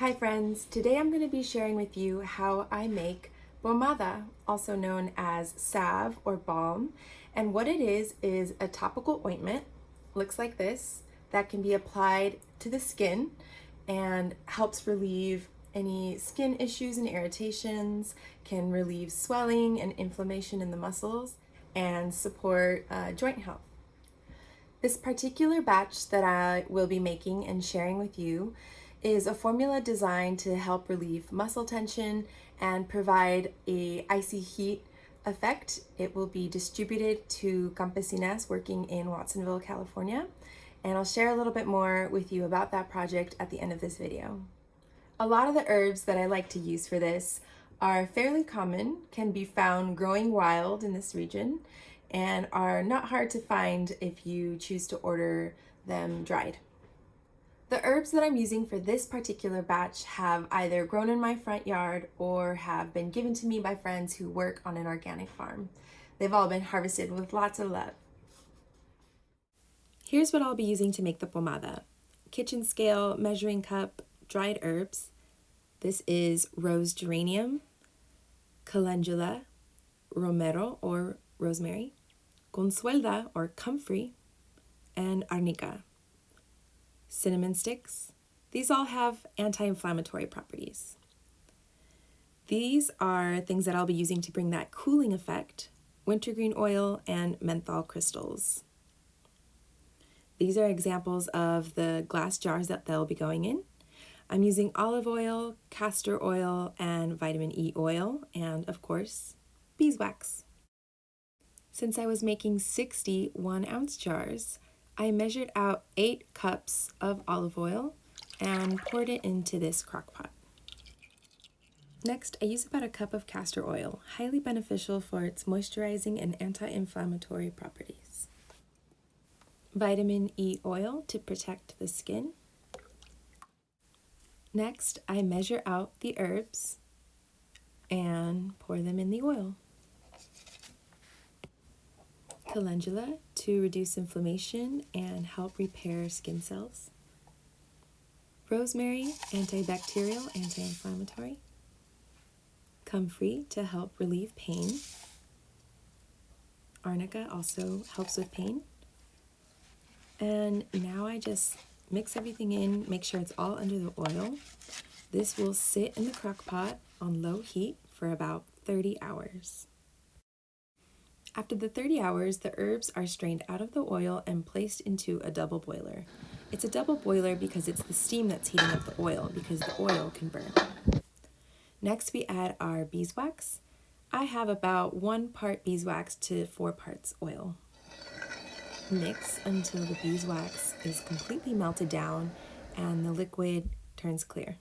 Hi friends, today I'm going to be sharing with you how I make pomada, also known as salve or balm. And what it is a topical ointment, looks like this, that can be applied to the skin and helps relieve any skin issues and irritations, can relieve swelling and inflammation in the muscles, and support joint health. This particular batch that I will be making and sharing with you is a formula designed to help relieve muscle tension and provide a icy heat effect. It will be distributed to campesinas working in Watsonville, California, and I'll share a little bit more with you about that project at the end of this video. A lot of the herbs that I like to use for this are fairly common, can be found growing wild in this region, and are not hard to find if you choose to order them dried. The herbs that I'm using for this particular batch have either grown in my front yard or have been given to me by friends who work on an organic farm. They've all been harvested with lots of love. Here's what I'll be using to make the pomada. Kitchen scale, measuring cup, dried herbs. This is rose geranium, calendula, romero or rosemary, consuelda or comfrey, and arnica. Cinnamon sticks. These all have anti-inflammatory properties. These are things that I'll be using to bring that cooling effect: wintergreen oil and menthol crystals. These are examples of the glass jars that they'll be going in. I'm using olive oil, castor oil, and vitamin E oil, and of course, beeswax. Since I was making 60 1-ounce jars, I measured out 8 cups of olive oil and poured it into this crock pot. Next, I use about a cup of castor oil, highly beneficial for its moisturizing and anti-inflammatory properties. Vitamin E oil to protect the skin. Next, I measure out the herbs and pour them in the oil. Calendula to reduce inflammation and help repair skin cells. Rosemary, antibacterial, anti-inflammatory. Comfrey to help relieve pain. Arnica also helps with pain. And now I just mix everything in, make sure it's all under the oil. This will sit in the crock pot on low heat for about 30 hours. After the 30 hours, the herbs are strained out of the oil and placed into a double boiler. It's a double boiler because it's the steam that's heating up the oil, because the oil can burn. Next, we add our beeswax. I have about 1 part beeswax to 4 parts oil. Mix until the beeswax is completely melted down and the liquid turns clear.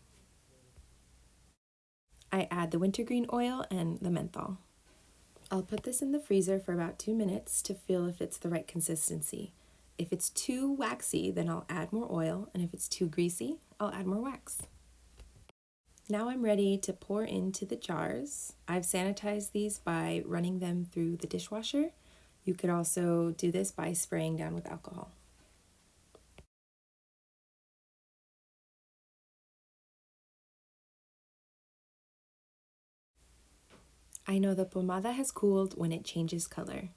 I add the wintergreen oil and the menthol. I'll put this in the freezer for about 2 minutes to feel if it's the right consistency. If it's too waxy, then I'll add more oil, and if it's too greasy, I'll add more wax. Now I'm ready to pour into the jars. I've sanitized these by running them through the dishwasher. You could also do this by spraying down with alcohol. I know the pomada has cooled when it changes color.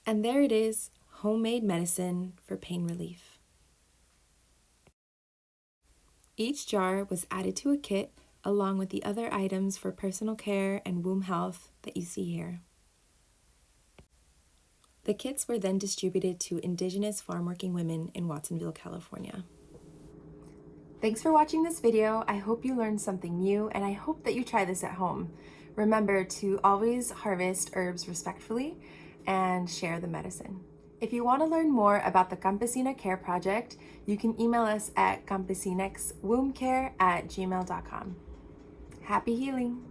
And there it is, homemade medicine for pain relief. Each jar was added to a kit along with the other items for personal care and womb health that you see here. The kits were then distributed to indigenous farm-working women in Watsonville, California. Thanks for watching this video. I hope you learned something new, and I hope that you try this at home. Remember to always harvest herbs respectfully and share the medicine. If you want to learn more about the Campesina Care Project, you can email us at campesinexwombcare@gmail.com. Happy healing!